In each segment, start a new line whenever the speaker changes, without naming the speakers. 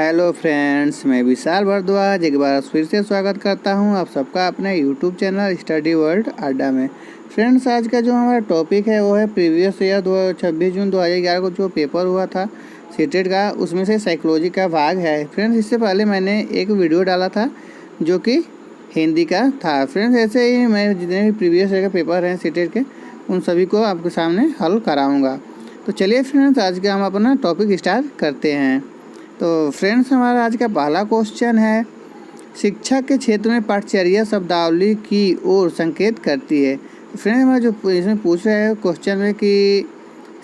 Hello friends, मैं विशाल भारद्वाज एक बार फिर से स्वागत करता हूं आप सबका अपने यूट्यूब चैनल स्टडी वर्ल्ड अड्डा में। फ्रेंड्स, आज का जो हमारा टॉपिक है वो है प्रीवियस ईयर 26 जून 2011 को जो पेपर हुआ था सीटेट का, उसमें से साइकोलॉजी का भाग है। फ्रेंड्स, इससे पहले मैंने एक वीडियो डाला था जो कि हिंदी का था। फ्रेंड्स, ऐसे ही मैं जितने भी प्रीवियस ईयर के पेपर हैं सीटेट के उन सभी को आपके सामने हल कराऊँगा। तो चलिए फ्रेंड्स, आज का हम अपना टॉपिक स्टार्ट करते हैं। तो फ्रेंड्स, हमारा आज का पहला क्वेश्चन है, शिक्षा के क्षेत्र में पाठचर्या शब्दावली की ओर संकेत करती है। फ्रेंड्स, हमारा जो इसमें पूछ रहा है क्वेश्चन में कि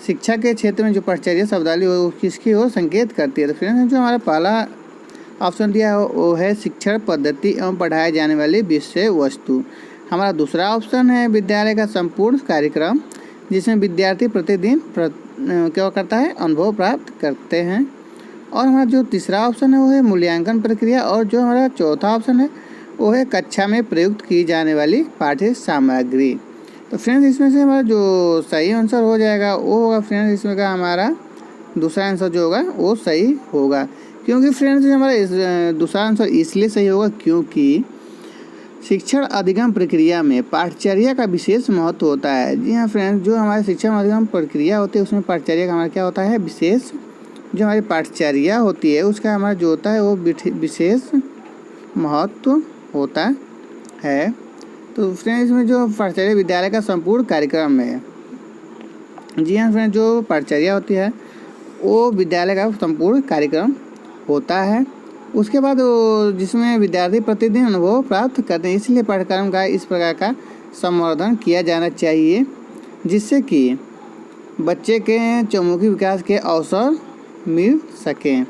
शिक्षा के क्षेत्र में जो पाठचर्या शब्दावली वो किसकी ओर संकेत करती है। तो फ्रेंड्स, जो हमारा पहला ऑप्शन दिया है वो है शिक्षण पद्धति एवं पढ़ाए जाने वाली विषय वस्तु। हमारा दूसरा ऑप्शन है विद्यालय का संपूर्ण कार्यक्रम, जिसमें विद्यार्थी प्रतिदिन क्या करता है, अनुभव प्राप्त करते हैं। और हमारा जो तीसरा ऑप्शन है वो है मूल्यांकन प्रक्रिया। और जो हमारा चौथा ऑप्शन है वो है कक्षा में प्रयुक्त की जाने वाली पाठ्य सामग्री। तो फ्रेंड्स, इसमें से हमारा जो सही आंसर हो जाएगा वो होगा फ्रेंड्स, इसमें का हमारा दूसरा आंसर जो होगा वो सही होगा। क्योंकि फ्रेंड्स, हमारा दूसरा आंसर इसलिए सही होगा क्योंकि शिक्षण अधिगम प्रक्रिया में पाठचर्या का विशेष महत्व होता है। जी हाँ फ्रेंड्स, जो हमारे शिक्षण अधिगम प्रक्रिया होती है उसमें पाठचर्या का हमारा क्या होता है, विशेष। जो हमारी पाठचर्या होती है उसका हमारा जो होता है वो विशेष महत्व होता है। तो फ्रेंड्स, इसमें जो पाठचर्या विद्यालय का संपूर्ण कार्यक्रम है। जी हाँ फ्रेंड्स, जो पाठचर्या होती है वो विद्यालय का संपूर्ण कार्यक्रम होता है। उसके बाद वो जिसमें विद्यार्थी प्रतिदिन अनुभव प्राप्त करते हैं, इसलिए पाठ्यक्रम का इस प्रकार का संवर्धन किया जाना चाहिए जिससे कि बच्चे के चहुमुखी विकास के अवसर मिल सकें।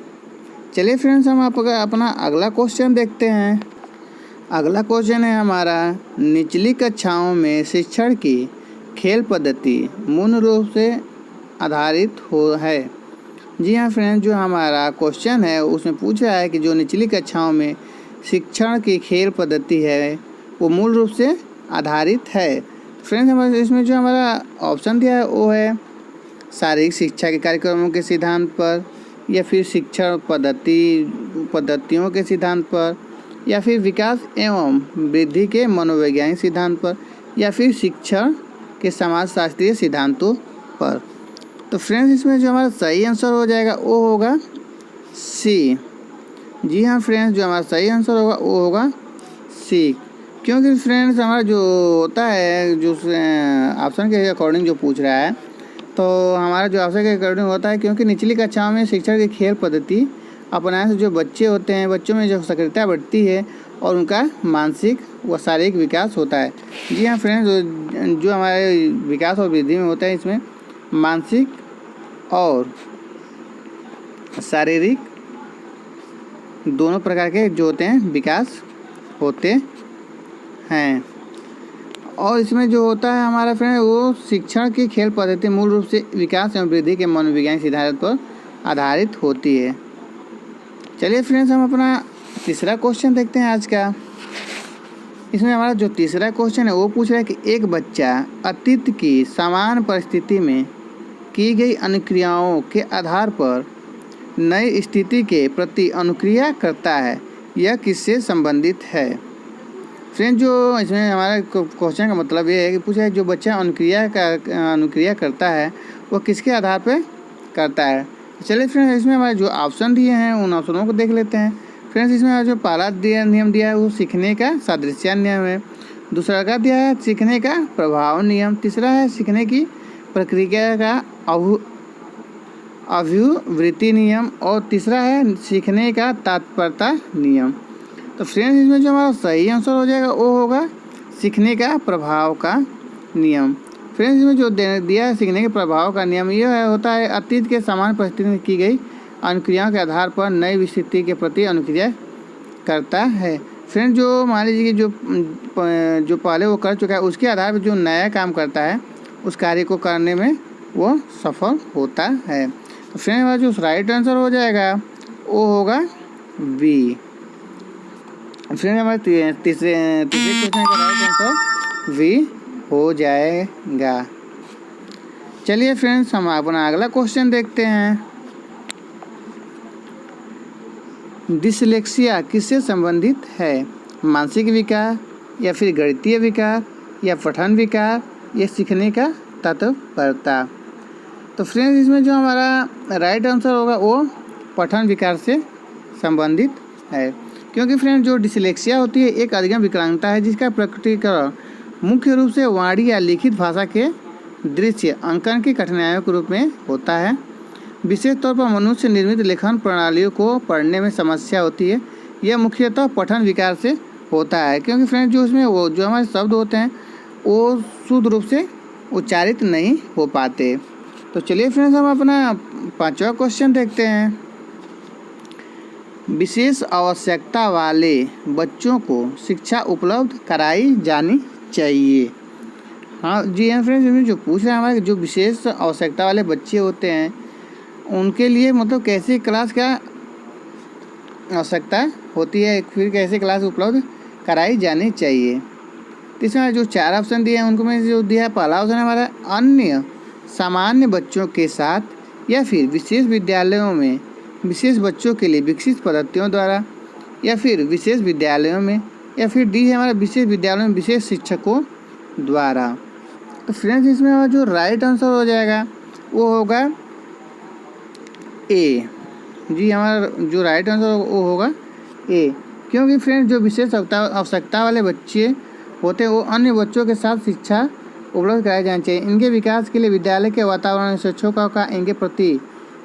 चलिए फ्रेंड्स, हम अपना अगला क्वेश्चन देखते हैं। अगला क्वेश्चन है हमारा, निचली कक्षाओं में शिक्षण की खेल पद्धति मूल रूप से आधारित है। जी हाँ फ्रेंड्स, जो हमारा क्वेश्चन है उसमें पूछ रहा है कि जो निचली कक्षाओं में शिक्षण की खेल पद्धति है वो मूल रूप से आधारित है। फ्रेंड्स, हमारे इसमें जो हमारा ऑप्शन दिया है वो है शारीरिक शिक्षा के कार्यक्रमों के सिद्धांत पर, या फिर शिक्षण पद्धतियों के सिद्धांत पर, या फिर विकास एवं वृद्धि के मनोवैज्ञानिक सिद्धांत पर, या फिर शिक्षण के समाजशास्त्रीय सिद्धांतों पर। तो फ्रेंड्स, इसमें जो हमारा सही आंसर हो जाएगा वो होगा सी। जी हाँ फ्रेंड्स, जो हमारा सही आंसर होगा वो होगा सी। क्योंकि फ्रेंड्स, हमारा जो होता है जो ऑप्शन के अकॉर्डिंग जो पूछ रहा है, तो हमारा जो ऑप्शन के अकॉर्डिंग होता है क्योंकि निचली कक्षाओं में शिक्षण की खेल पद्धति अपनाने से जो बच्चे होते हैं, बच्चों में जो सक्रियता बढ़ती है और उनका मानसिक व शारीरिक विकास होता है। जी हाँ फ्रेंड्स, जो हमारे विकास और वृद्धि में होता है इसमें मानसिक और शारीरिक दोनों प्रकार के जो होते हैं विकास होते हैं। और इसमें जो होता है हमारा फ्रेंड वो शिक्षण की खेल पद्धति मूल रूप से विकास एवं वृद्धि के मनोवैज्ञानिक सिद्धांत पर आधारित होती है। चलिए फ्रेंड्स, हम अपना तीसरा क्वेश्चन देखते हैं आज का। इसमें हमारा जो तीसरा क्वेश्चन है वो पूछ रहा है कि एक बच्चा अतीत की समान परिस्थिति में की गई अनुक्रियाओं के आधार पर नई स्थिति के प्रति अनुक्रिया करता है, यह किससे संबंधित है। फ्रेंड, जो इसमें हमारा क्वेश्चन का मतलब ये है कि पूछा है जो बच्चा अनुक्रिया करता है वो किसके आधार पर करता है। चलिए फ्रेंड्स, इसमें हमारे जो ऑप्शन दिए हैं उन ऑप्शनों को देख लेते हैं। फ्रेंड्स, इसमें जो पहला नियम दिया है वो सीखने का सादृश्य नियम है। दूसरा का दिया है सीखने का प्रभाव नियम। तीसरा है सीखने की प्रक्रिया का अभिवृत्ति नियम। और तीसरा है सीखने का तात्पर्यता नियम। तो फ्रेंड्स, इसमें जो हमारा सही आंसर हो जाएगा वो होगा सीखने का प्रभाव का नियम। फ्रेंड्स, इसमें जो दिया है सीखने के प्रभाव का नियम, यह होता है अतीत के समान परिस्थिति में की गई अनुक्रियाओं के आधार पर नई स्थिति के प्रति अनुक्रिया करता है। फ्रेंड्स, जो मान लीजिए कि जो पहले वो कर चुका है उसके आधार पर जो नया काम करता है उस कार्य को करने में वो सफल होता है। तो फ्रेंड्स, हमारा जो राइट आंसर हो जाएगा वो होगा बी। फ्रेंड, हमारे तीसरे क्वेश्चन का राइट आंसर वी हो जाएगा। चलिए फ्रेंड्स, हम अपना अगला क्वेश्चन देखते हैं। डिसलेक्सिया किससे संबंधित है? मानसिक विकार या फिर गणितीय विकार या पठन विकार या सीखने का तत्परता। तो फ्रेंड्स इसमें जो हमारा राइट आंसर होगा वो पठन विकार से संबंधित है, क्योंकि फ्रेंड्स जो डिसलेक्सिया होती है एक अधिगम विकलांगता है जिसका प्रकटीकरण मुख्य रूप से वाणी या लिखित भाषा के दृश्य अंकन की कठिनाइयों के रूप में होता है। विशेष तौर पर मनुष्य निर्मित लेखन प्रणालियों को पढ़ने में समस्या होती है। यह मुख्यतः पठन विकार से होता है, क्योंकि फ्रेंड्स जो उसमें वो जो हमारे शब्द होते हैं वो शुद्ध रूप से उच्चारित नहीं हो पाते। तो चलिए फ्रेंड्स हम अपना 5वां क्वेश्चन देखते हैं। विशेष आवश्यकता वाले बच्चों को शिक्षा उपलब्ध कराई जानी चाहिए। हाँ जी हाँ फ्रेंड्स, इसमें जो पूछ रहे हैं हमारे जो विशेष आवश्यकता वाले बच्चे होते हैं उनके लिए मतलब कैसी क्लास का आवश्यकता होती है, फिर कैसे क्लास उपलब्ध कराई जानी चाहिए। तो इसमें जो 4 ऑप्शन दिए हैं उनको में जो दिया है, पहला ऑप्शन हमारा अन्य सामान्य बच्चों के साथ या फिर विशेष विद्यालयों में विशेष बच्चों के लिए विकसित पद्धतियों द्वारा या फिर विशेष विद्यालयों में, या फिर डी है हमारा विशेष विद्यालयों में विशेष शिक्षकों द्वारा। तो फ्रेंड्स इसमें हमारा जो राइट आंसर हो जाएगा वो होगा ए। जी हमारा जो राइट आंसर वो होगा ए, क्योंकि फ्रेंड्स जो विशेष आवश्यकता वाले बच्चे होते हैं वो अन्य बच्चों के साथ शिक्षा उपलब्ध कराई जानी चाहिए। इनके विकास के लिए विद्यालय के वातावरण शिक्षकों का इनके प्रति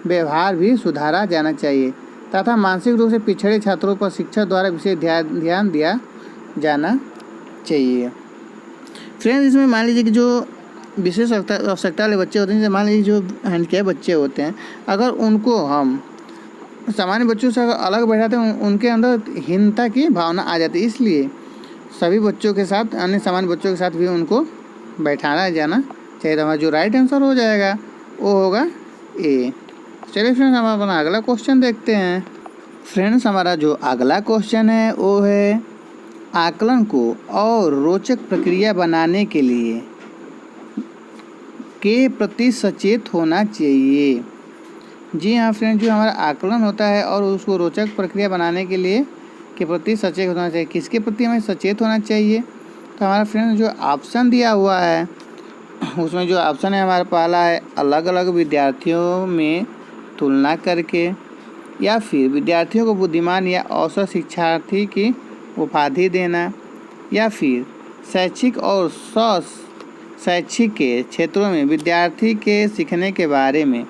व्यवहार भी सुधारा जाना चाहिए तथा मानसिक रूप से पिछड़े छात्रों पर शिक्षक द्वारा विशेष ध्यान दिया जाना चाहिए। फ्रेंड्स इसमें मान लीजिए कि जो विशेष आवश्यकता वाले बच्चे होते हैं, जैसे मान लीजिए जो हैंडीकैप बच्चे होते हैं, अगर उनको हम सामान्य बच्चों से अगर अलग बैठाते हैं उनके अंदर हीनता की भावना आ जाती है। इसलिए सभी बच्चों के साथ अन्य सामान्य बच्चों के साथ भी उनको बैठाना जाना चाहिए। तो हमारा जो राइट आंसर हो जाएगा वो होगा ए। चलिए फ्रेंड्स हम अपना अगला क्वेश्चन देखते हैं। फ्रेंड्स हमारा जो अगला क्वेश्चन है वो है आकलन को और रोचक प्रक्रिया बनाने के लिए के प्रति सचेत होना चाहिए। जी हाँ फ्रेंड्स, जो हमारा आकलन होता है और उसको रोचक प्रक्रिया बनाने के लिए के प्रति सचेत होना चाहिए। किसके प्रति हमें सचेत होना चाहिए? तो हमारा फ्रेंड्स जो ऑप्शन दिया हुआ है उसमें जो ऑप्शन है हमारा पहला है अलग अलग विद्यार्थियों में तुलना करके, या फिर विद्यार्थियों को बुद्धिमान या औसत शिक्षार्थी की उपाधि देना, या फिर शैक्षिक और शैक्षिक के क्षेत्रों में विद्यार्थी के सीखने के बारे में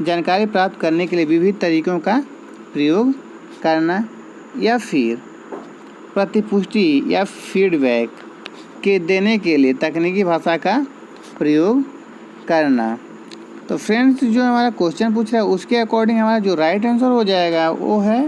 जानकारी प्राप्त करने के लिए विविध तरीकों का प्रयोग करना, या फिर प्रतिपुष्टि या फीडबैक के देने के लिए तकनीकी भाषा का प्रयोग करना। तो फ्रेंड्स जो हमारा क्वेश्चन पूछ रहा है उसके अकॉर्डिंग हमारा जो राइट आंसर हो जाएगा वो है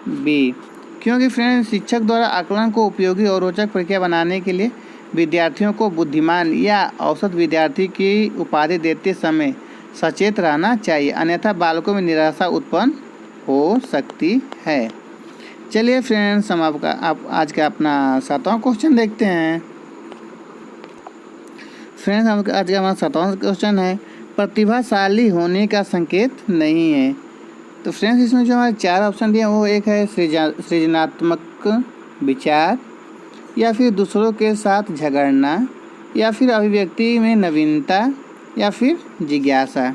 बी, क्योंकि फ्रेंड्स शिक्षक द्वारा आकलन को उपयोगी और रोचक प्रक्रिया बनाने के लिए विद्यार्थियों को बुद्धिमान या औसत विद्यार्थी की उपाधि देते समय सचेत रहना चाहिए, अन्यथा बालकों में निराशा उत्पन्न हो सकती है। चलिए फ्रेंड्स हम आज का अपना 7वां क्वेश्चन देखते हैं। फ्रेंड्स हम आज का हमारा 7वां क्वेश्चन है प्रतिभाशाली होने का संकेत नहीं है। तो फ्रेंड्स इसमें जो हमारे 4 ऑप्शन दिए वो एक है सृजनात्मक विचार, या फिर दूसरों के साथ झगड़ना, या फिर अभिव्यक्ति में नवीनता, या फिर जिज्ञासा।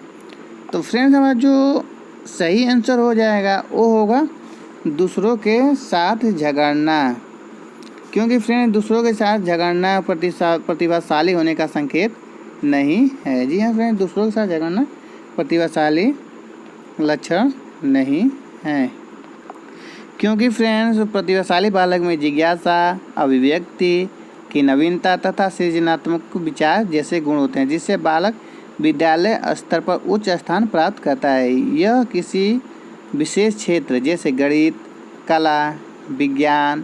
तो फ्रेंड्स हमारा जो सही आंसर हो जाएगा वो होगा दूसरों के साथ झगड़ना, क्योंकि फ्रेंड्स दूसरों के साथ झगड़ना प्रतिभाशाली होने का संकेत नहीं है। जी हाँ फ्रेंड्स, दूसरों के साथ झगड़ना प्रतिभाशाली लक्षण नहीं है, क्योंकि फ्रेंड्स प्रतिभाशाली बालक में जिज्ञासा, अभिव्यक्ति की नवीनता तथा सृजनात्मक विचार जैसे गुण होते हैं, जिससे बालक विद्यालय स्तर पर उच्च स्थान प्राप्त करता है। यह किसी विशेष क्षेत्र जैसे गणित, कला, विज्ञान,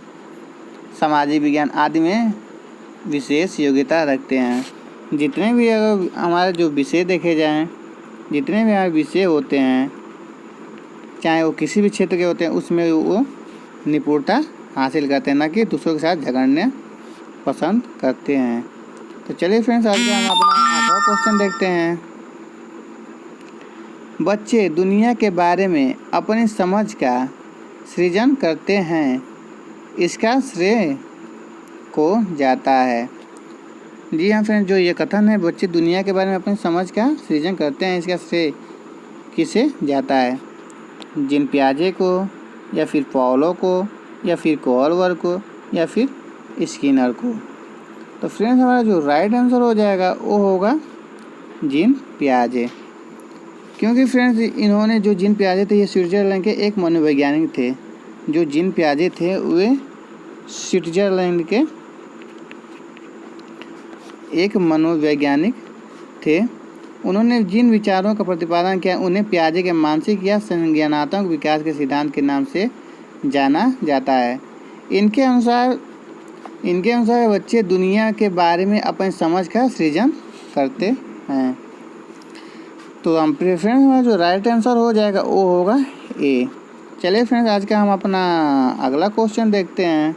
सामाजिक विज्ञान आदि में विशेष योग्यता रखते हैं। जितने भी अगर हमारे जो विषय देखे जाएं, जितने भी हमारे विषय होते हैं चाहे वो किसी भी क्षेत्र के होते हैं उसमें वो निपुणता हासिल करते हैं, न कि दूसरों के साथ झगड़ने पसंद करते हैं। तो चलिए फ्रेंड्स आज हम अपना 8वां क्वेश्चन देखते हैं। बच्चे दुनिया के बारे में अपनी समझ का सृजन करते हैं, इसका श्रेय को जाता है। जी हाँ फ्रेंड्स, जो ये कथन है, बच्चे दुनिया के बारे में अपनी समझ का सृजन करते हैं, इसका श्रेय किसे जाता है? जिन पियाजे को, या फिर पॉलो को, या फिर कोलवर को, या फिर स्किनर को। तो फ्रेंड्स हमारा जो राइट आंसर हो जाएगा वो होगा जिन पियाजे। क्योंकि फ्रेंड्स इन्होंने जो जिन पियाजे थे ये स्विट्जरलैंड के एक मनोवैज्ञानिक थे। जो जिन पियाजे थे वे स्विट्जरलैंड के एक मनोवैज्ञानिक थे। उन्होंने जिन विचारों का प्रतिपादन किया उन्हें पियाजे के मानसिक या संज्ञानात्मक विकास के सिद्धांत के नाम से जाना जाता है। इनके अनुसार बच्चे दुनिया के बारे में अपनी समझ का सृजन करते हैं। तो हम फ्रेंड्स हमारा जो राइट आंसर हो जाएगा वो होगा ए। चलिए फ्रेंड्स आज का हम अपना अगला क्वेश्चन देखते हैं।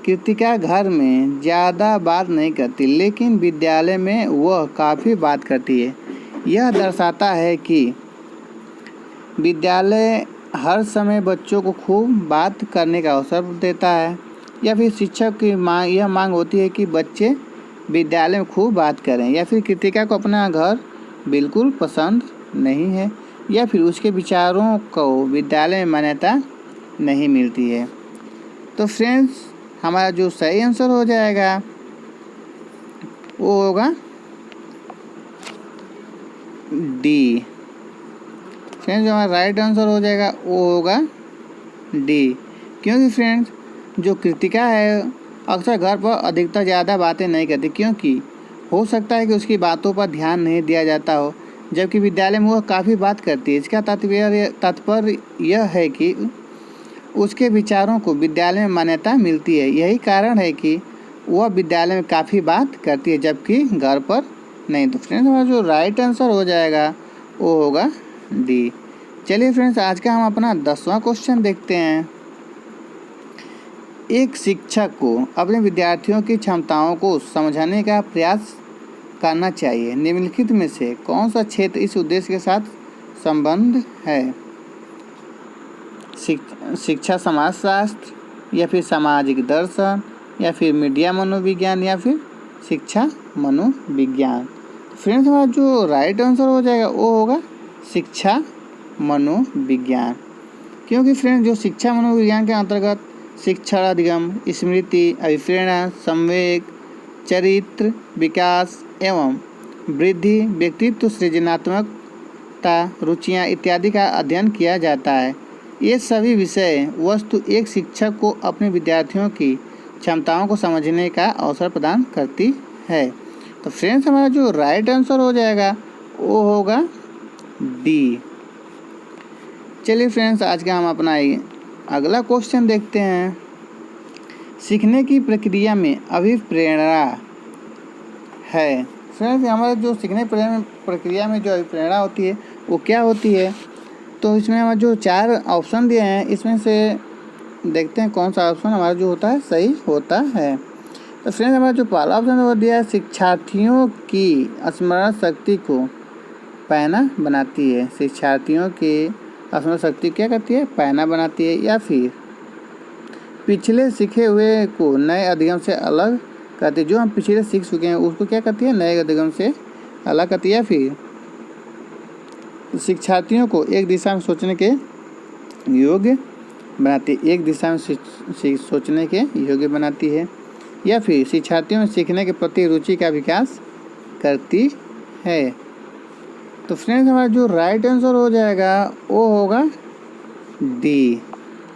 कृतिका घर में ज़्यादा बात नहीं करती, लेकिन विद्यालय में वह काफ़ी बात करती है। यह दर्शाता है कि विद्यालय हर समय बच्चों को खूब बात करने का अवसर देता है, या फिर शिक्षक की यह मांग होती है कि बच्चे विद्यालय में खूब बात करें, या फिर कृतिका को अपना घर बिल्कुल पसंद नहीं है, या फिर उसके विचारों को विद्यालय में मान्यता नहीं मिलती है। तो फ्रेंड्स हमारा जो सही आंसर हो जाएगा वो होगा डी। फ्रेंड्स जो हमारा राइट आंसर हो जाएगा वो होगा डी। क्योंकि फ्रेंड्स जो कृतिका है अक्सर घर पर अधिकतर ज़्यादा बातें नहीं करती, क्योंकि हो सकता है कि उसकी बातों पर ध्यान नहीं दिया जाता हो, जबकि विद्यालय में वह काफ़ी बात करती है। इसका तात्पर्य यह है कि उसके विचारों को विद्यालय में मान्यता मिलती है। यही कारण है कि वह विद्यालय में काफ़ी बात करती है, जबकि घर पर नहीं। तो फ्रेंड्स हमारा जो राइट आंसर हो जाएगा वो होगा डी। चलिए फ्रेंड्स आज का हम अपना 10वां क्वेश्चन देखते हैं। एक शिक्षक को अपने विद्यार्थियों की क्षमताओं को समझने का प्रयास करना चाहिए। निम्नलिखित में से कौन सा क्षेत्र इस उद्देश्य के साथ संबंध है? शिक्षा समाजशास्त्र, या फिर सामाजिक दर्शन, या फिर मीडिया मनोविज्ञान, या फिर शिक्षा मनोविज्ञान। फ्रेंड्स हमारा जो राइट आंसर हो जाएगा वो होगा शिक्षा मनोविज्ञान। क्योंकि फ्रेंड्स जो शिक्षा मनोविज्ञान के अंतर्गत शिक्षण अधिगम, स्मृति, अभिप्रेरणा, संवेग, चरित्र विकास एवं वृद्धि, व्यक्तित्व, सृजनात्मकता, रुचियाँ इत्यादि का अध्ययन किया जाता है। ये सभी विषय वस्तु एक शिक्षक को अपने विद्यार्थियों की क्षमताओं को समझने का अवसर प्रदान करती है। तो फ्रेंड्स हमारा जो राइट आंसर हो जाएगा वो होगा डी। चलिए फ्रेंड्स आज का हम अपना अगला क्वेश्चन देखते हैं। सीखने की प्रक्रिया में अभिप्रेरणा है। फ्रेंड्स हमारे जो सीखने प्रक्रिया में जो अभिप्रेरणा होती है वो क्या होती है? तो इसमें हमारे जो 4 ऑप्शन दिए हैं इसमें से देखते हैं कौन सा ऑप्शन हमारा जो होता है सही होता है। तो फ्रेंड्स हमारा जो पहला ऑप्शन वो दिया है शिक्षार्थियों की स्मरण शक्ति को पैना बनाती है। शिक्षार्थियों की स्मरण शक्ति क्या करती है? पैना बनाती है। या फिर पिछले सीखे हुए को नए अधिगम से अलग करती है। जो हम पिछले सीख चुके हैं उसको क्या करती है? नए अधिगम से अलग करती है। या फिर शिक्षार्थियों को एक दिशा में सोचने के योग्य बनाती है। एक दिशा में सोचने के योग्य बनाती है। या फिर शिक्षार्थियों में सीखने के प्रति रुचि का विकास करती है। तो फ्रेंड्स हमारा जो राइट आंसर हो जाएगा वो होगा डी।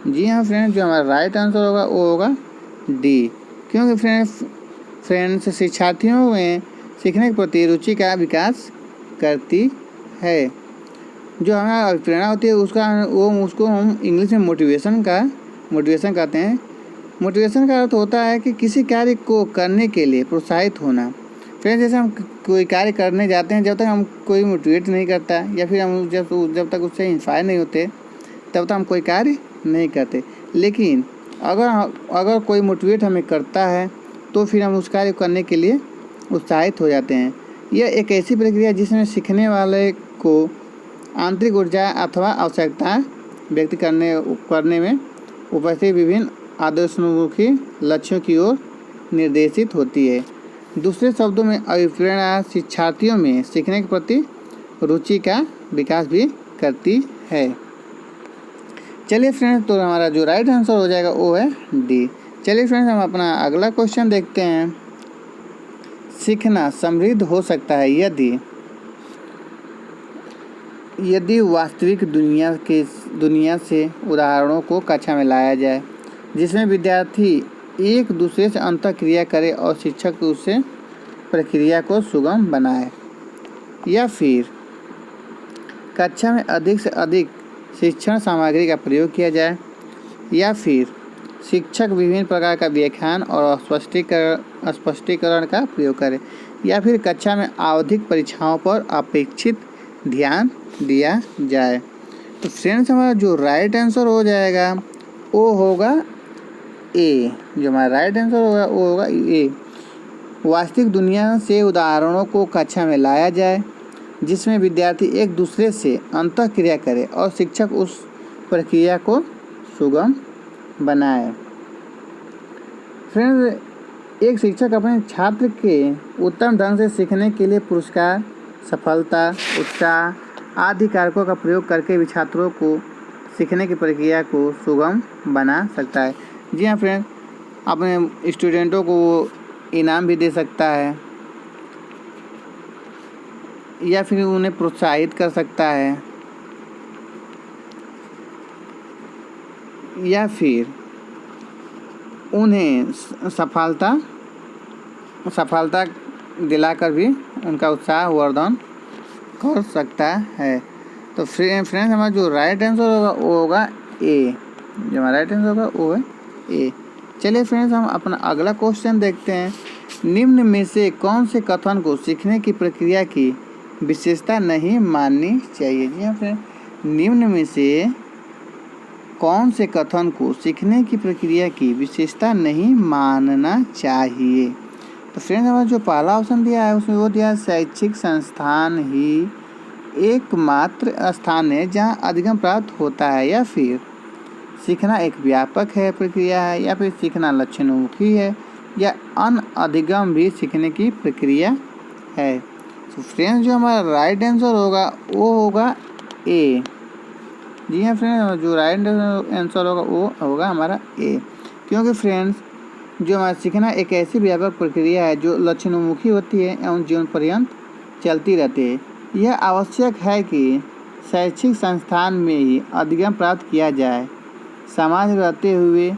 जी हाँ फ्रेंड्स जो हमारा राइट आंसर होगा वो होगा डी। क्योंकि फ्रेंड्स शिक्षार्थियों में सीखने के प्रति रुचि का विकास करती है। जो हमारा प्रेरणा होती है उसको हम इंग्लिश में मोटिवेशन कहते हैं। मोटिवेशन का अर्थ होता है कि किसी कार्य को करने के लिए प्रोत्साहित होना। फ्रेंड्स जैसे हम कोई कार्य करने जाते हैं, जब तक हम कोई मोटिवेट नहीं करता या फिर हम जब तक उससे इंस्पायर नहीं होते तब तक हम कोई कार्य नहीं करते। लेकिन अगर कोई मोटिवेट हमें करता है तो फिर हम उस कार्य करने के लिए उत्साहित हो जाते हैं। यह एक ऐसी प्रक्रिया जिसमें सीखने वाले को आंतरिक ऊर्जा अथवा आवश्यकता व्यक्त करने में उपस्थित विभिन्न आदर्शोन्मुखी लक्ष्यों की ओर निर्देशित होती है। दूसरे शब्दों में अभिप्रेरणा शिक्षार्थियों में सीखने के प्रति रुचि का विकास भी करती है। चलिए फ्रेंड्स, तो हमारा जो राइट आंसर हो जाएगा वो है डी। चलिए फ्रेंड्स, हम अपना अगला क्वेश्चन देखते हैं। सीखना समृद्ध हो सकता है यदि वास्तविक दुनिया से उदाहरणों को कक्षा में लाया जाए, जिसमें विद्यार्थी एक दूसरे से अंतःक्रिया करे और शिक्षक उससे प्रक्रिया को सुगम बनाए, या फिर कक्षा में अधिक से अधिक शिक्षण सामग्री का प्रयोग किया जाए, या फिर शिक्षक विभिन्न प्रकार का व्याख्यान और स्पष्टीकरण का प्रयोग करें, या फिर कक्षा में आवधिक परीक्षाओं पर अपेक्षित ध्यान दिया जाए। तो फ्रेंड्स, हमारा जो राइट आंसर हो जाएगा वो होगा ए। जो हमारा राइट आंसर होगा वो होगा ए। वास्तविक दुनिया से उदाहरणों को कक्षा में लाया जाए, जिसमें विद्यार्थी एक दूसरे से अंतःक्रिया करे और शिक्षक उस प्रक्रिया को सुगम बनाए। फ्रेंड्स, एक शिक्षक अपने छात्र के उत्तम ढंग से सीखने के लिए पुरस्कार, सफलता, उत्साह आदि कारकों का प्रयोग करके भी छात्रों को सीखने की प्रक्रिया को सुगम बना सकता है। जी हाँ फ्रेंड्स, अपने स्टूडेंटों को इनाम भी दे सकता है, या फिर उन्हें प्रोत्साहित कर सकता है, या फिर उन्हें सफलता दिलाकर भी उनका उत्साह वर्धन कर सकता है। तो फ्रेंड्स, हमारा जो राइट आंसर होगा वो होगा ए। जो हमारा राइट आंसर होगा वो है ए। चलिए फ्रेंड्स, हम अपना अगला क्वेश्चन देखते हैं। निम्न में से कौन से कथन को सीखने की प्रक्रिया की विशेषता नहीं माननी चाहिए? जी हाँ फ्रेंड्स, निम्न में से कौन से कथन को सीखने की प्रक्रिया की विशेषता नहीं मानना चाहिए? तो फ्रेंड्स, हमारा जो पहला ऑप्शन दिया है उसमें वो दिया है शैक्षिक संस्थान ही एकमात्र स्थान है जहां अधिगम प्राप्त होता है, या फिर सीखना एक व्यापक है प्रक्रिया है, या फिर सीखना लक्ष्योन्मुखी है, या अनअधिगम भी सीखने की प्रक्रिया है। तो फ्रेंड्स, जो हमारा राइट आंसर होगा वो होगा ए। जी हाँ फ्रेंड्स, जो राइट आंसर होगा वो होगा हमारा ए, क्योंकि फ्रेंड्स, जो हमारा सीखना एक ऐसी व्यापक प्रक्रिया है जो लक्ष्योन्मुखी होती है एवं जीवन पर्यंत चलती रहती है। यह आवश्यक है कि शैक्षिक संस्थान में ही अधिगम प्राप्त किया जाए। समाज में रहते हुए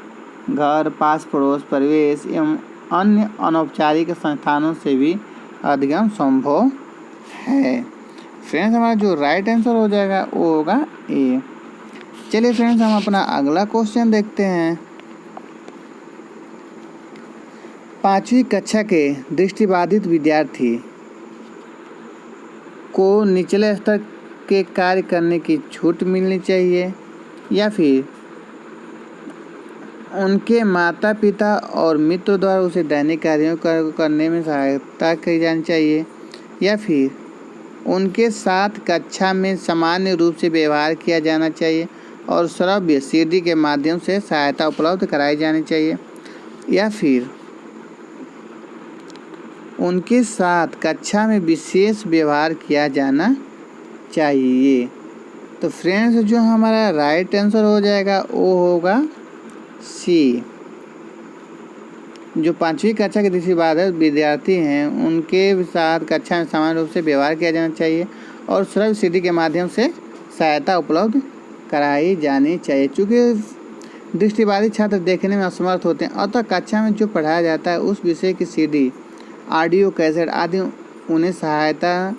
घर, पास पड़ोस, परिवेश एवं अन्य अनौपचारिक संस्थानों से भी अधिगम संभव है। फ्रेंड्स, हमारा जो राइट आंसर हो जाएगा वो होगा ए। चलिए फ्रेंड्स, हम अपना अगला क्वेश्चन देखते हैं। 5वीं कक्षा के दृष्टिबाधित विद्यार्थी को निचले स्तर के कार्य करने की छूट मिलनी चाहिए, या फिर उनके माता पिता और मित्रों द्वारा उसे दैनिक कार्यों करने में सहायता की जानी चाहिए, या फिर उनके साथ कक्षा में सामान्य रूप से व्यवहार किया जाना चाहिए और श्रव्य सीडी के माध्यम से सहायता उपलब्ध कराई जानी चाहिए, या फिर उनके साथ कक्षा में विशेष व्यवहार किया जाना चाहिए। तो फ्रेंड्स, जो हमारा राइट आंसर हो जाएगा वो होगा सी। जो 5वीं कक्षा के दृष्टिबाधित विद्यार्थी हैं उनके साथ कक्षा में सामान्य रूप से व्यवहार किया जाना चाहिए और श्रव्य सीडी के माध्यम से सहायता उपलब्ध कराई जानी चाहिए। चूँकि दृष्टिबाधित छात्र देखने में असमर्थ होते हैं, अतः कक्षा में जो पढ़ाया जाता है उस विषय की सीडी, ऑडियो कैसेट आदि उन्हें सहायता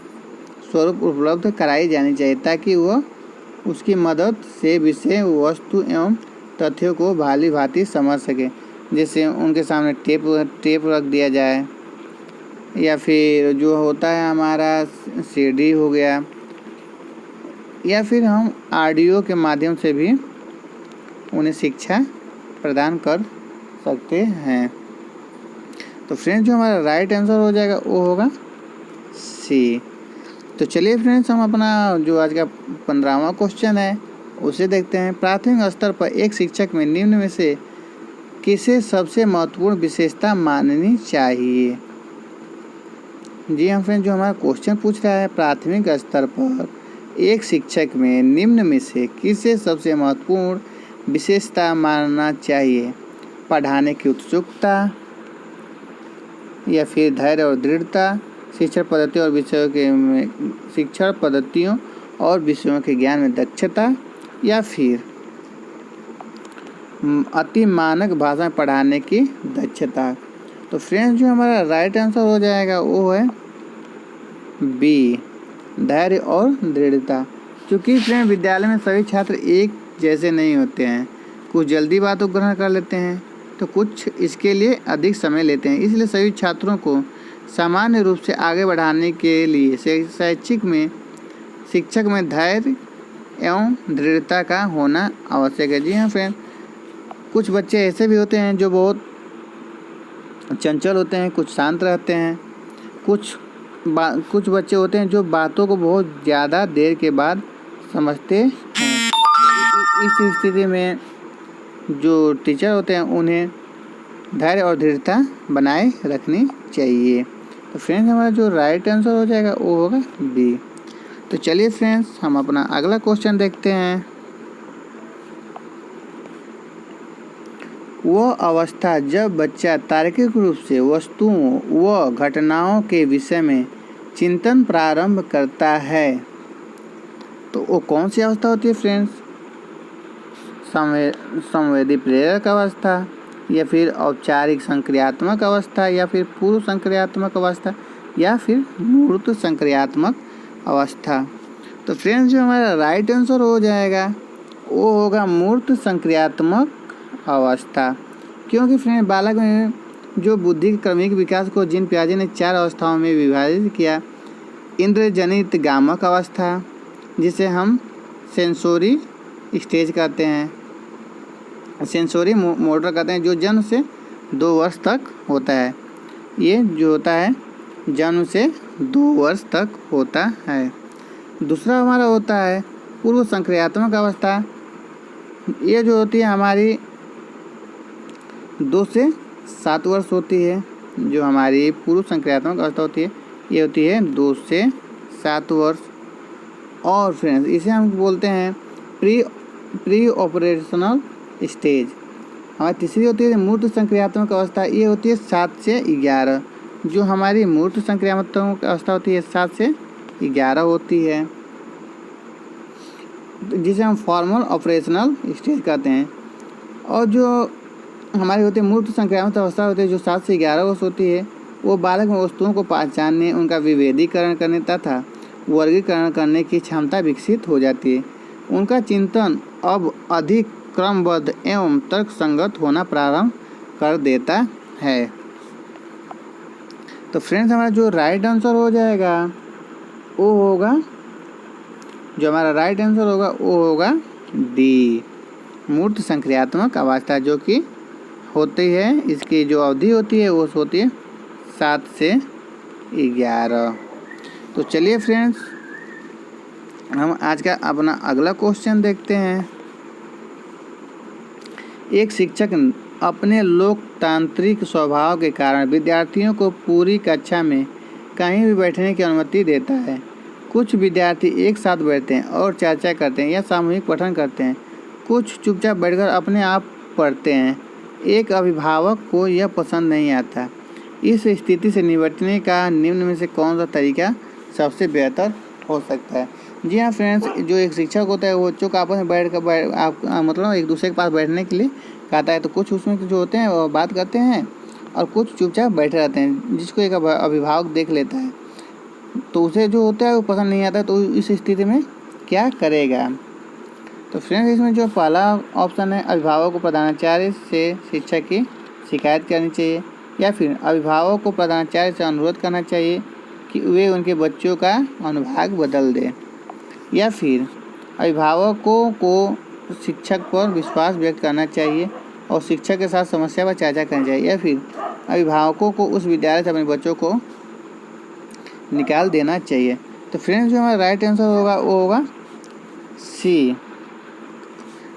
स्वरूप उपलब्ध कराई जानी चाहिए, ताकि वह उसकी मदद से विषय, वस्तु एवं तथ्यों को भाली भांति समझ सके। जैसे उनके सामने टेप रख दिया जाए, या फिर जो होता है हमारा सीडी हो गया, या फिर हम ऑडियो के माध्यम से भी उन्हें शिक्षा प्रदान कर सकते हैं। तो फ्रेंड्स, जो हमारा राइट आंसर हो जाएगा वो होगा सी। तो चलिए फ्रेंड्स, हम अपना जो आज का 15वां क्वेश्चन है उसे देखते हैं। प्राथमिक स्तर पर एक शिक्षक में निम्न में से किसे सबसे महत्वपूर्ण विशेषता माननी चाहिए? जी हाँ फ्रेंड, जो हमारा क्वेश्चन पूछ रहा है, प्राथमिक स्तर पर एक शिक्षक में निम्न में से किसे सबसे महत्वपूर्ण विशेषता मानना चाहिए? पढ़ाने की उत्सुकता, या फिर धैर्य और दृढ़ता, शिक्षण पद्धतियों और विषयों के ज्ञान में दक्षता, या फिर अति मानक भाषा में पढ़ाने की दक्षता। तो फ्रेंड्स, जो हमारा राइट आंसर हो जाएगा वो है बी, धैर्य और दृढ़ता। क्योंकि फ्रेंड, विद्यालय में सभी छात्र एक जैसे नहीं होते हैं। कुछ जल्दी बातों को ग्रहण कर लेते हैं तो कुछ इसके लिए अधिक समय लेते हैं। इसलिए सभी छात्रों को सामान्य रूप से आगे बढ़ाने के लिए शिक्षक में धैर्य एवं दृढ़ता का होना आवश्यक है। जी हाँ फ्रेंड, कुछ बच्चे ऐसे भी होते हैं जो बहुत चंचल होते हैं, कुछ शांत रहते हैं। कुछ बच्चे होते हैं जो बातों को बहुत ज़्यादा देर के बाद समझते हैं। इस स्थिति में जो टीचर होते हैं उन्हें धैर्य और दृढ़ता बनाए रखनी चाहिए। तो फ्रेंड्स, हमारा जो राइट आंसर हो जाएगा वो होगा बी। तो चलिए फ्रेंड्स, हम अपना अगला क्वेश्चन देखते हैं। वह अवस्था जब बच्चा तार्किक रूप से वस्तुओं व घटनाओं के विषय में चिंतन प्रारंभ करता है, तो वो कौन सी अवस्था होती है फ्रेंड्स? संवेदी प्रेरक अवस्था, या फिर औपचारिक संक्रियात्मक अवस्था, या फिर पूर्व संक्रियात्मक अवस्था, या फिर मूर्त संक्रियात्मक अवस्था। तो फ्रेंड्स, जो हमारा राइट आंसर हो जाएगा वो होगा मूर्त संक्रियात्मक अवस्था। क्योंकि फ्रेंड, बालक में जो बुद्धि के क्रमिक विकास को जीन पियाजे ने 4 अवस्थाओं में विभाजित किया। इंद्रजनित गामक अवस्था, जिसे हम सेंसोरी स्टेज कहते हैं, सेंसोरी मोटर कहते हैं, जो जन्म से 2 वर्ष तक होता है। ये जो होता है जन्म से 2 वर्ष तक होता है। दूसरा हमारा होता है पूर्व संक्रियात्मक अवस्था। ये जो होती है हमारी 2 से 7 वर्ष होती है। जो हमारी पूर्व संक्रियात्मक अवस्था होती है ये होती है 2 से 7 वर्ष। और फ्रेंड्स, इसे हम बोलते हैं प्री ऑपरेशनल स्टेज। हमारी तीसरी होती है मूर्त संक्रियात्मक अवस्था। ये होती है 7 से 11। जो हमारी मूर्त संक्रियात्मक अवस्था होती है 7 से 11 होती है, जिसे हम फॉर्मल ऑपरेशनल स्टेज कहते हैं। और जो हमारी होती है मूर्त संक्रामक अवस्था होती है जो 7 से 11 वर्ष होती है, वो बालक में वस्तुओं को पहचानने, उनका विभेदीकरण करने तथा वर्गीकरण करने की क्षमता विकसित हो जाती है। उनका चिंतन अब अधिक क्रमबद्ध एवं तर्कसंगत होना प्रारंभ कर देता है। तो फ्रेंड्स, हमारा जो राइट आंसर हो जाएगा वो होगा, जो हमारा राइट आंसर होगा वो होगा डी, मूर्त संक्रियात्मक अवस्था, जो कि होती है, इसकी जो अवधि होती है वो होती है 7 से 11। तो चलिए फ्रेंड्स, हम आज का अपना अगला क्वेश्चन देखते हैं। एक शिक्षक अपने लोकतांत्रिक स्वभाव के कारण विद्यार्थियों को पूरी कक्षा में कहीं भी बैठने की अनुमति देता है। कुछ विद्यार्थी एक साथ बैठते हैं और चर्चा करते हैं या सामूहिक पठन करते हैं। कुछ चुपचाप बैठकर अपने आप पढ़ते हैं। एक अभिभावक को यह पसंद नहीं आता। इस स्थिति से निपटने का निम्न में से कौन सा तरीका सबसे बेहतर हो सकता है? जी हाँ फ्रेंड्स, जो एक शिक्षक होता है वो बच्चों को आपस में मतलब एक दूसरे के पास बैठने के लिए कहता है। तो कुछ उसमें जो होते हैं वो बात करते हैं और कुछ चुपचाप बैठे रहते हैं, जिसको एक अभिभावक देख लेता है तो उसे जो होता है वो पसंद नहीं आता। तो इस स्थिति में क्या करेगा? तो फ्रेंड्स, इसमें जो पहला ऑप्शन है, अभिभावक को प्रधानाचार्य से शिक्षक की शिकायत करनी चाहिए, या फिर अभिभावक को प्रधानाचार्य से अनुरोध करना चाहिए कि वे उनके बच्चों का अनुभाग बदल दें, या फिर अभिभावकों को शिक्षक पर विश्वास व्यक्त करना चाहिए और शिक्षक के साथ समस्या पर चर्चा करनी चाहिए, या फिर अभिभावकों को उस विद्यालय से अपने बच्चों को निकाल देना चाहिए। तो फ्रेंड्स, जो हमारा राइट आंसर होगा वो होगा सी,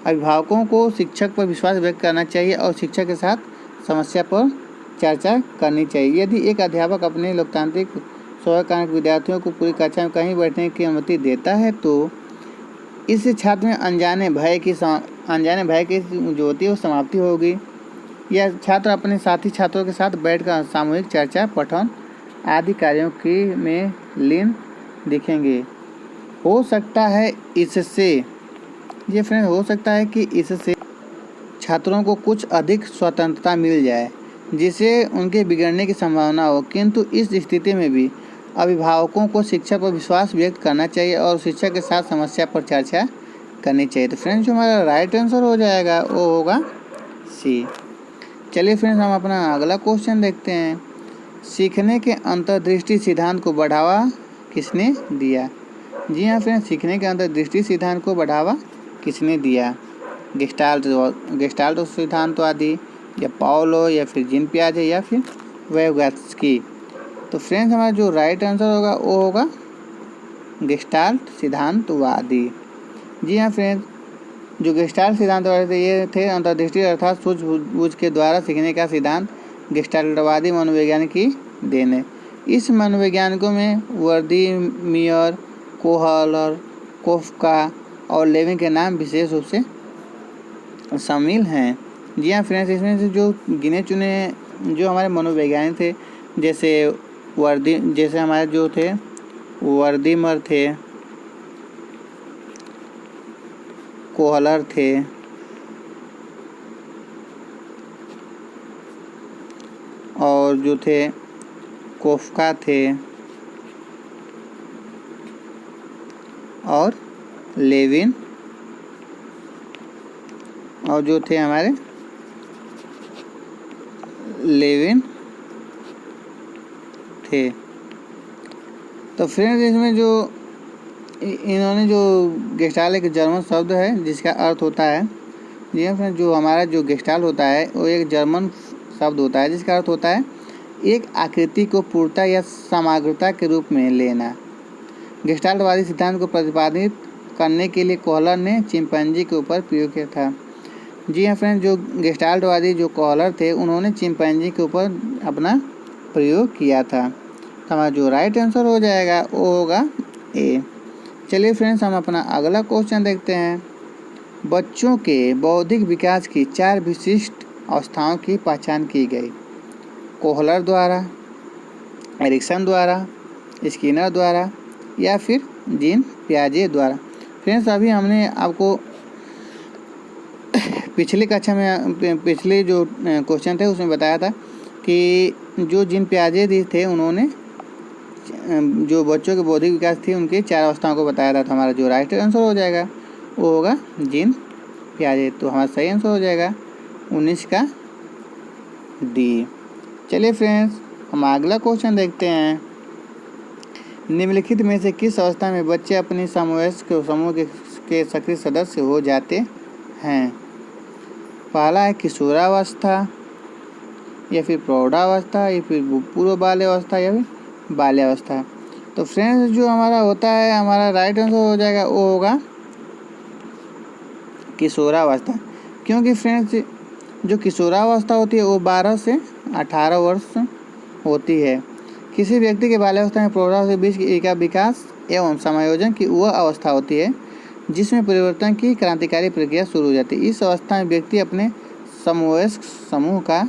अभिभावकों को शिक्षक पर विश्वास व्यक्त करना चाहिए और शिक्षक के साथ समस्या पर चर्चा करनी चाहिए। यदि एक अध्यापक अपने लोकतांत्रिक स्वभाव के कारण विद्यार्थियों को पूरी कक्षा में कहीं बैठने की अनुमति देता है तो इससे छात्र में अनजाने भय की जो होती है वो समाप्ति होगी। या छात्र अपने साथी छात्रों के साथ बैठकर सामूहिक चर्चा, पठन आदि कार्यों में लीन दिखेंगे। हो सकता है कि इससे छात्रों को कुछ अधिक स्वतंत्रता मिल जाए जिससे उनके बिगड़ने की संभावना हो, किंतु इस स्थिति में भी अभिभावकों को शिक्षा पर विश्वास व्यक्त करना चाहिए और शिक्षक के साथ समस्या पर चर्चा करनी चाहिए। तो फ्रेंड्स, जो हमारा राइट आंसर हो जाएगा वो होगा सी। चलिए फ्रेंड्स, हम अपना अगला क्वेश्चन देखते हैं। सीखने के अंतर्दृष्टि सिद्धांत को बढ़ावा किसने दिया? जी हाँ फ्रेंड्स, सीखने के अंतर्दृष्टि सिद्धांत को बढ़ावा किसने दिया? गेस्टाल्ट सिद्धांतवादी, या पाओलो, या फिर जीन पियाजे, या फिर वेगोत्स्की। तो फ्रेंड्स, हमारा जो राइट आंसर होगा वो होगा गेस्टाल्ट सिद्धांतवादी। जी हाँ फ्रेंड्स, जो गेस्टाल्ट सिद्धांतवादी थे ये थे अंतर्दृष्टि अर्थात सूझबूझ के द्वारा सीखने का सिद्धांत गेस्टाल्टवादी मनोविज्ञान की देन है। इस मनोवैज्ञानिकों में वर्दीमियर, कोहलर, कोफ्का और लेविन के नाम विशेष रूप से शामिल हैं। जी हाँ फ्रेंड्स, इसमें से जो गिने चुने जो हमारे मनोवैज्ञानिक थे जैसे हमारे जो थे वर्दीमर थे, कोहलर थे, और जो थे कोफ्का थे, और लेविन, और जो थे हमारे लेविन थे। तो फ्रेंड्स, इसमें जो इन्होंने जो गेस्टाल्ट एक जर्मन शब्द है जिसका अर्थ होता है, जी हाँ फ्रेंड्स, जो हमारा जो गेस्टाल्ट होता है वो एक जर्मन शब्द होता है जिसका अर्थ होता है एक आकृति को पूर्णता या समग्रता के रूप में लेना। गेस्टाल्टवादी सिद्धांत को प्रतिपादित करने के लिए कोहलर ने चिंपैंजी के ऊपर प्रयोग किया था। जी हाँ फ्रेंड्स, जो गेस्टाल्टवादी जो कोहलर थे उन्होंने चिंपैंजी के ऊपर अपना प्रयोग किया था। तो हमारा जो राइट आंसर हो जाएगा वो होगा ए। चलिए फ्रेंड्स, हम अपना अगला क्वेश्चन देखते हैं। बच्चों के बौद्धिक विकास की 4 विशिष्ट अवस्थाओं की पहचान की गई। कोहलर द्वारा, एरिक्सन द्वारा, स्किनर द्वारा, या फिर जीन पियाजे द्वारा। फ्रेंड्स, अभी हमने आपको पिछली कक्षा में पिछले जो क्वेश्चन थे उसमें बताया था कि जो जीन पियाजे थे उन्होंने जो बच्चों के बौद्धिक विकास थी उनकी 4 अवस्थाओं को बताया था। तो हमारा जो राइट आंसर हो जाएगा वो होगा जीन पियाजे। तो हमारा सही आंसर हो जाएगा 19 का डी। चलिए फ्रेंड्स, हम अगला क्वेश्चन देखते हैं। निम्नलिखित में से किस अवस्था में बच्चे अपनी समवयस्क समूह के सक्रिय सदस्य हो जाते हैं? पहला है किशोरावस्था, या फिर प्रौढ़ावस्था, या फिर पूर्व बाल्यावस्था, या फिर बाल्यावस्था। तो फ्रेंड्स, जो हमारा होता है हमारा राइट आंसर हो जाएगा वो होगा किशोरावस्था। क्योंकि फ्रेंड्स, जो किशोरावस्था होती है वो 12 से 18 वर्ष होती है। किसी व्यक्ति के बाल्यावस्था में प्रौढ़ावस्था के बीच का विकास एवं समायोजन की वह अवस्था होती है जिसमें परिवर्तन की क्रांतिकारी प्रक्रिया शुरू हो जाती है। इस अवस्था में व्यक्ति अपने समवयस्क समूह का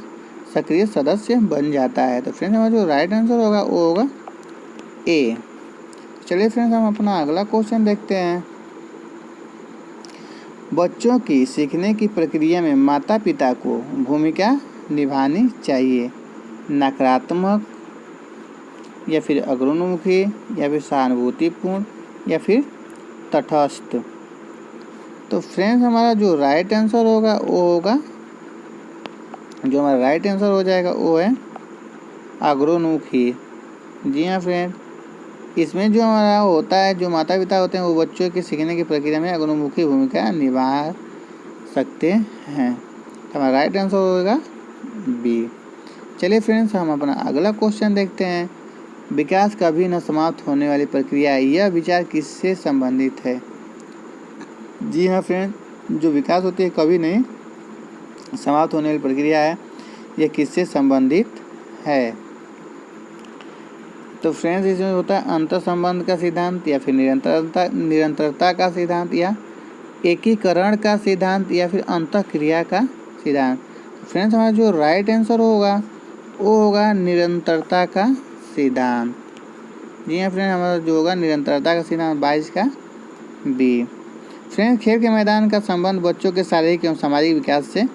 सक्रिय सदस्य बन जाता है। तो फ्रेंड्स, हमारा जो राइट आंसर होगा वो होगा ए। चलिए फ्रेंड्स, हम अपना अगला क्वेश्चन देखते हैं। बच्चों की सीखने की प्रक्रिया में माता पिता को भूमिका निभानी चाहिए। नकारात्मक, या फिर अग्रणुमुखी, या फिर सहानुभूतिपूर्ण, या फिर तटस्थ। तो फ्रेंड्स, हमारा जो राइट आंसर होगा वो होगा जो हमारा राइट आंसर हो जाएगा वो है अग्रणुमुखी। जी हाँ फ्रेंड्स, इसमें जो हमारा होता है जो माता पिता होते हैं वो बच्चों के सीखने की प्रक्रिया में अग्रणुमुखी भूमिका निभा सकते हैं। तो हमारा राइट आंसर होगा बी। चलिए फ्रेंड्स, हम अपना अगला क्वेश्चन देखते हैं। विकास कभी न समाप्त होने वाली प्रक्रिया, यह विचार किससे संबंधित है? जी हाँ फ्रेंड्स, जो विकास होती है कभी नहीं समाप्त होने वाली प्रक्रिया है, यह किससे संबंधित है? तो फ्रेंड्स इसमें होता है अंतर संबंध का सिद्धांत, या फिर निरंतरता का सिद्धांत, या एकीकरण का सिद्धांत, या फिर अंतःक्रिया का सिद्धांत। फ्रेंड्स हमारा जो राइट आंसर होगा वो होगा निरंतरता का सिद्धांत। जी हाँ फ्रेंड्स, हमारा जो होगा निरंतरता का सिद्धांत 22 का बी। फ्रेंड्स खेल के मैदान का संबंध बच्चों के शारीरिक एवं सामाजिक विकास से।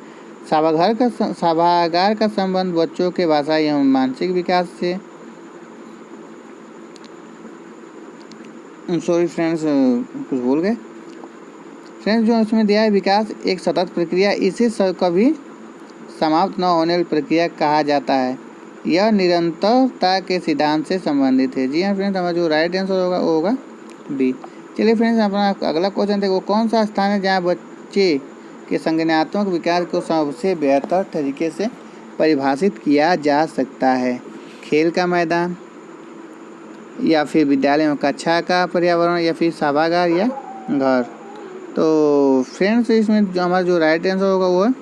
सभागार का संबंध बच्चों के भाषाई एवं मानसिक विकास से। सॉरी फ्रेंड्स, कुछ भूल गए। फ्रेंड्स जो इसमें दिया है विकास एक सतत प्रक्रिया, इसे कभी समाप्त न होने वाली प्रक्रिया कहा जाता है। यह निरंतरता के सिद्धांत से संबंधित है। जी हाँ फ्रेंड्स, हमारा जो राइट आंसर होगा वो होगा बी। चलिए फ्रेंड्स अपना अगला क्वेश्चन देखो, कौन सा स्थान है जहाँ बच्चे के संज्ञानात्मक विकास को सबसे बेहतर तरीके से परिभाषित किया जा सकता है? खेल का मैदान, या फिर विद्यालय में कक्षा का पर्यावरण, या फिर सभागार, या घर? तो फ्रेंड्स इसमें जो हमारा जो राइट आंसर होगा वो है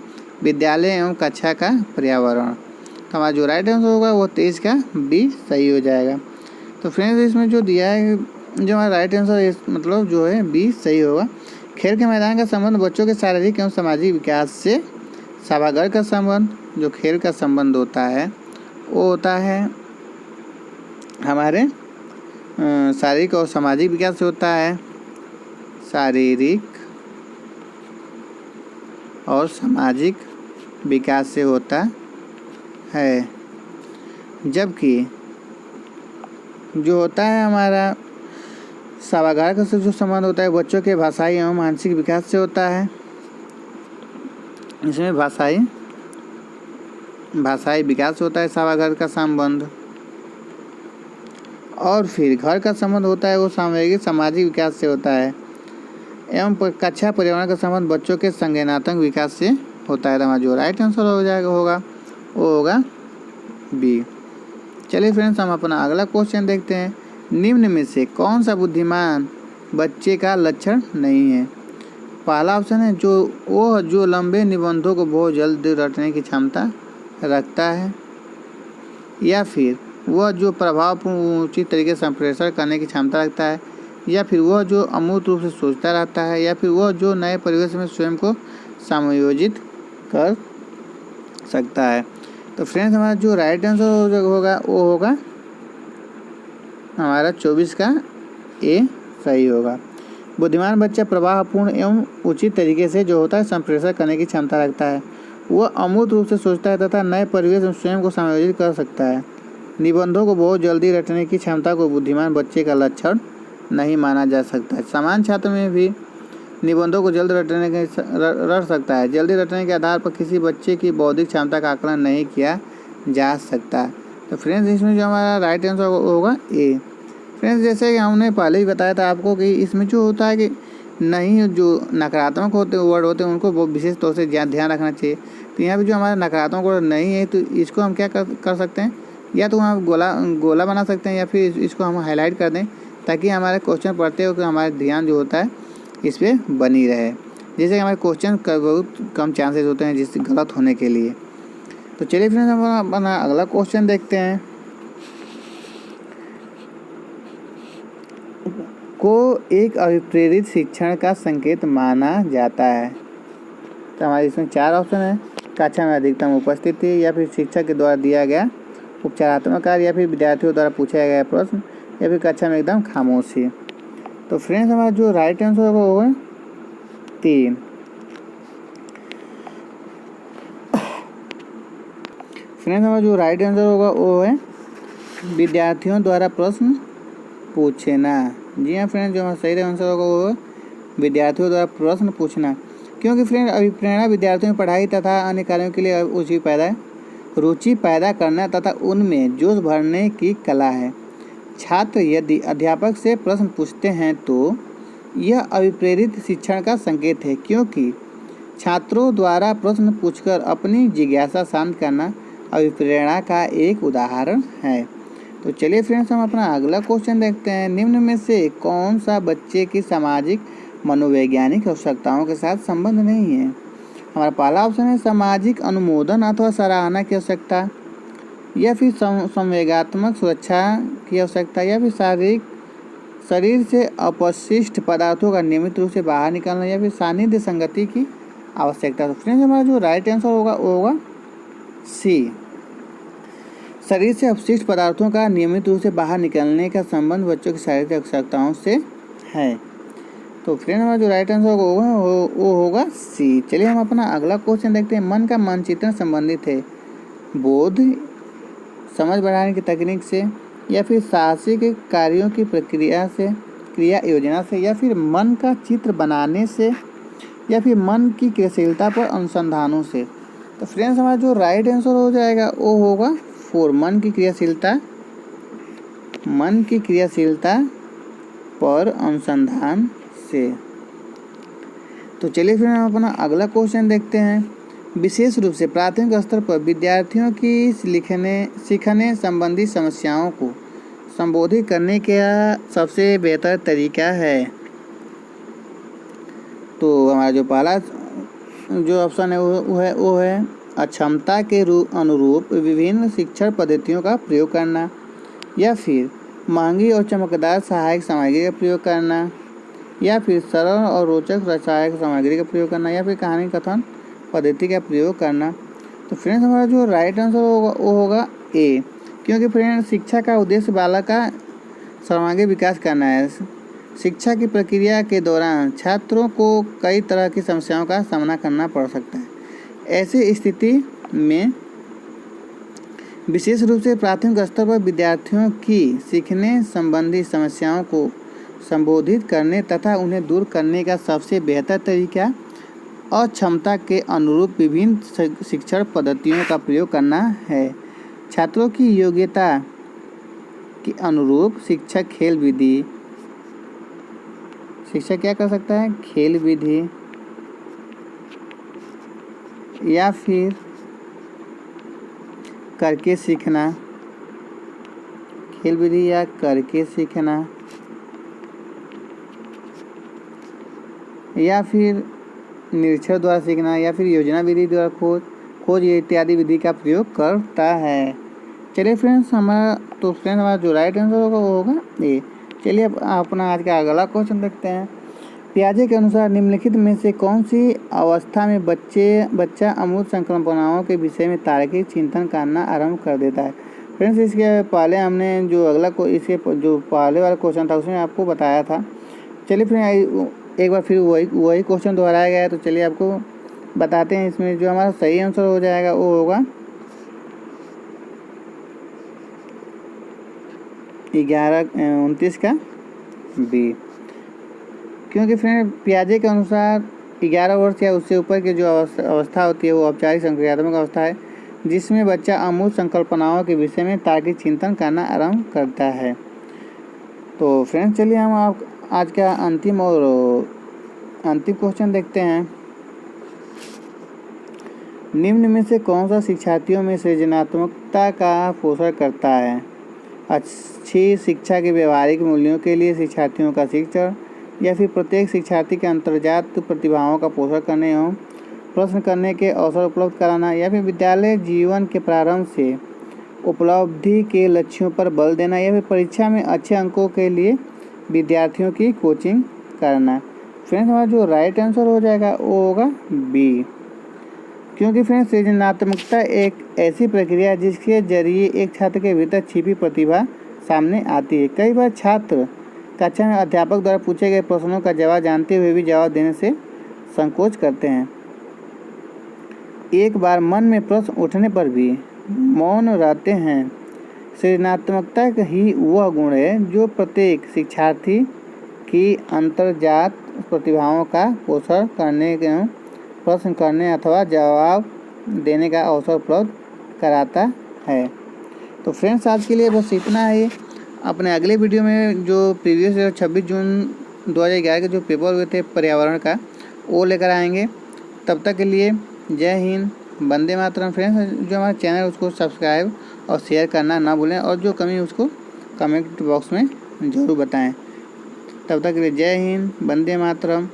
विद्यालय एवं कक्षा का पर्यावरण। तो हमारा जो राइट आंसर होगा वो 23 का बी सही हो जाएगा। तो फ्रेंड्स इसमें जो दिया है जो हमारा राइट आंसर मतलब जो है बी सही होगा। खेल के मैदान का संबंध बच्चों के शारीरिक एवं सामाजिक विकास से। सभागार का संबंध जो खेल का संबंध होता है वो होता है हमारे शारीरिक और सामाजिक विकास से होता है, शारीरिक और सामाजिक विकास से होता है। जबकि जो होता है हमारा सभागार का जो संबंध होता है बच्चों के भाषाई एवं मानसिक विकास से होता है। इसमें भाषाई विकास होता है सभागार का संबंध। और फिर घर का संबंध होता है वो सामाजिक विकास से होता है, एवं कक्षा पर्यावरण का संबंध बच्चों के संज्ञानात्मक विकास से होता है। हमारा जो राइट आंसर होगा वो होगा बी। चलिए फ्रेंड्स हम अपना अगला क्वेश्चन देखते हैं। निम्न में से कौन सा बुद्धिमान बच्चे का लक्षण नहीं है? पहला ऑप्शन है जो लंबे निबंधों को बहुत जल्द रटने की क्षमता रखता है, या फिर वह जो प्रभावपूर्ण उचित तरीके से संप्रेषण करने की क्षमता रखता है, या फिर वह जो अमूर्त रूप से सोचता रहता है, या फिर वह जो नए परिवेश में स्वयं को समायोजित कर सकता है। तो फ्रेंड्स हमारा जो राइट आंसर होगा वो होगा हमारा 24 का ए सही होगा। बुद्धिमान बच्चा प्रभावपूर्ण एवं उचित तरीके से जो होता है संप्रेषण करने की क्षमता रखता है, वह अमूर्त रूप से सोचता है तथा नए परिवेश में स्वयं को समायोजित कर सकता है। निबंधों को बहुत जल्दी रटने की क्षमता को बुद्धिमान बच्चे का लक्षण नहीं माना जा सकता है। सामान्य छात्र में भी निबंधों को जल्द रट सकता है। जल्दी रटने के आधार पर किसी बच्चे की बौद्धिक क्षमता का आकलन नहीं किया जा सकता। तो फ्रेंड्स इसमें जो हमारा राइट आंसर होगा ए। फ्रेंड्स जैसे कि हमने पहले ही बताया था आपको कि इसमें जो होता है कि नहीं जो नकारात्मक वर्ड होते हैं उनको बहुत विशेष तौर से ध्यान रखना चाहिए। तो यहाँ पे जो हमारा नकारात्मक वर्ड नहीं है तो इसको हम क्या कर सकते हैं, या तो हम गोला बना सकते हैं, या फिर इसको हम हाईलाइट कर दें ताकि हमारे क्वेश्चन पढ़ते हो कि हमारा ध्यान जो होता है इस पर बनी रहे। जैसे कि हमारे क्वेश्चन का बहुत कम चांसेस होते हैं जिससे गलत होने के लिए। तो चलिए फ्रेंड्स हम अपना अगला क्वेश्चन देखते हैं। को एक अभिप्रेरित शिक्षण का संकेत माना जाता है। तो हमारे इसमें 4 ऑप्शन है। कक्षा में अधिकतम उपस्थिति, या फिर शिक्षक के द्वारा दिया गया उपचारात्मक कार्य, या फिर विद्यार्थियों द्वारा पूछा गया प्रश्न, या फिर कक्षा में एकदम खामोशी। तो फ्रेंड्स हमारा जो राइट आंसर होगा वो है 3। फ्रेंड्स हमारा जो राइट आंसर होगा वो है विद्यार्थियों द्वारा प्रश्न पूछना। जी हाँ फ्रेंड्स, जो हमारा सही आंसर होगा वो है विद्यार्थियों द्वारा प्रश्न पूछना। क्योंकि फ्रेंड अभिप्रेरणा विद्यार्थियों में पढ़ाई तथा अन्य कार्यों के लिए रुचि पैदा करना तथा उनमें जोश भरने की कला है। छात्र यदि अध्यापक से प्रश्न पूछते हैं तो यह अभिप्रेरित शिक्षण का संकेत है, क्योंकि छात्रों द्वारा प्रश्न पूछकर अपनी जिज्ञासा शांत करना अभिप्रेरणा का एक उदाहरण है। तो चलिए फ्रेंड्स हम अपना अगला क्वेश्चन देखते हैं। निम्न में से कौन सा बच्चे की सामाजिक मनोवैज्ञानिक आवश्यकताओं के साथ संबंध नहीं है। हमारा पहला ऑप्शन है सामाजिक अनुमोदन अथवा सराहना की आवश्यकता, या फिर संवेगात्मक सुरक्षा की आवश्यकता, या फिर शरीर से अपशिष्ट पदार्थों का नियमित रूप से बाहर निकालना, या फिर सानिध्य संगति की आवश्यकता। तो फ्रेंड्स हमारा जो राइट आंसर होगा वो होगा सी, शरीर से अपशिष्ट पदार्थों का नियमित रूप से बाहर निकलने का संबंध बच्चों की शारीरिक आवश्यकताओं से है। तो फ्रेंड हमारा जो राइट आंसर होगा वो होगा सी। चलिए हम अपना अगला क्वेश्चन देखते हैं। मन का मानचित्रण संबंधित है बोध समझ बढ़ाने की तकनीक से, या फिर साहसिक कार्यों की प्रक्रिया से, क्रिया योजना से, या फिर मन का चित्र बनाने से, या फिर मन की क्रियाशीलता पर अनुसंधानों से। तो फ्रेंड्स हमारा जो राइट आंसर हो जाएगा वो होगा 4, मन की क्रियाशीलता पर अनुसंधान से। तो चलिए फिर हम अपना अगला क्वेश्चन देखते हैं। विशेष रूप से प्राथमिक स्तर पर विद्यार्थियों की सीखने संबंधी समस्याओं को संबोधित करने का सबसे बेहतर तरीका है। तो हमारा जो पहला जो ऑप्शन है वो है अक्षमता के अनुरूप विभिन्न शिक्षण पद्धतियों का प्रयोग करना, या फिर महंगी और चमकदार सहायक सामग्री का प्रयोग करना, या फिर सरल और रोचक सहायक सामग्री का प्रयोग करना, या फिर कहानी कथन पद्धति का प्रयोग करना। तो फ्रेंड्स हमारा जो राइट आंसर होगा वो होगा ए, क्योंकि फ्रेंड्स शिक्षा का उद्देश्य बालक का सर्वांगीण विकास करना है। शिक्षा की प्रक्रिया के दौरान छात्रों को कई तरह की समस्याओं का सामना करना पड़ सकता है। ऐसी स्थिति में विशेष रूप से प्राथमिक स्तर पर विद्यार्थियों की सीखने संबंधी समस्याओं को संबोधित करने तथा उन्हें दूर करने का सबसे बेहतर तरीका अक्षमता के अनुरूप विभिन्न शिक्षण पद्धतियों का प्रयोग करना है। छात्रों की योग्यता के अनुरूप शिक्षक क्या कर सकता है, खेल विधि, या फिर करके सीखना, खेल विधि या करके सीखना, या फिर निरीक्षण द्वारा सीखना, या फिर योजना विधि द्वारा खोज इत्यादि विधि का प्रयोग करता है। चलिए फ्रेंड्स हमारा जो राइट आंसर होगा वो होगा ए। चलिए अब अपना आज का अगला क्वेश्चन देखते हैं। पियाजे के अनुसार निम्नलिखित में से कौन सी अवस्था में बच्चा अमूर्त संकल्पनाओं के विषय में तार्किक चिंतन करना आरंभ कर देता है। फ्रेंड्स इसके पहले हमने जो इसके जो पहले वाला क्वेश्चन था उसमें आपको बताया था। चलिए फिर एक बार फिर वही क्वेश्चन दोहराया गया है। तो चलिए आपको बताते हैं इसमें जो हमारा सही आंसर हो जाएगा वो होगा 29 का बी, क्योंकि फ्रेंड पियाजे के अनुसार 11 वर्ष या उससे ऊपर की जो अवस्था होती है वो औपचारिक संक्रियात्मक अवस्था है, जिसमें बच्चा अमूर्त संकल्पनाओं के विषय में तार्किक चिंतन करना आरंभ करता है। तो फ्रेंड्स चलिए हम आज का अंतिम क्वेश्चन देखते हैं। निम्न में से कौन सा शिक्षार्थियों में सृजनात्मकता का पोषण करता है? अच्छी शिक्षा के व्यवहारिक मूल्यों के लिए शिक्षार्थियों का शिक्षण, या फिर प्रत्येक शिक्षार्थी के अंतर्जात प्रतिभाओं का पोषण करने एवं प्रश्न करने के अवसर उपलब्ध कराना, या फिर विद्यालय जीवन के प्रारंभ से उपलब्धि के लक्ष्यों पर बल देना, या फिर परीक्षा में अच्छे अंकों के लिए विद्यार्थियों की कोचिंग करना। फ्रेंड्स हमारा जो राइट आंसर हो जाएगा वो होगा बी, क्योंकि फ्रेंड्स सृजनात्मकता एक ऐसी प्रक्रिया है जिसके जरिए एक छात्र के भीतर छिपी प्रतिभा सामने आती है। कई बार छात्र कक्षा में अध्यापक द्वारा पूछे गए प्रश्नों का जवाब जानते हुए भी जवाब देने से संकोच करते हैं। एक बार मन में प्रश्न उठने पर भी मौन रहते हैं। सृजनात्मकता ही वह गुण है जो प्रत्येक शिक्षार्थी की अंतर्जात प्रतिभाओं का पोषण करने एवं प्रश्न करने अथवा जवाब देने का अवसर उपलब्ध कराता है। तो फ्रेंड्स आज के लिए बस इतना ही। अपने अगले वीडियो में जो प्रीवियस 26 जून 2011 के जो पेपर हुए थे पर्यावरण का वो लेकर आएंगे। तब तक के लिए जय हिंद, वंदे मातरम। फ्रेंड्स जो हमारा चैनल है उसको सब्सक्राइब और शेयर करना ना भूलें, और जो कमी उसको कमेंट बॉक्स में ज़रूर बताएं। तब तक के लिए जय हिंद, वंदे मातरम।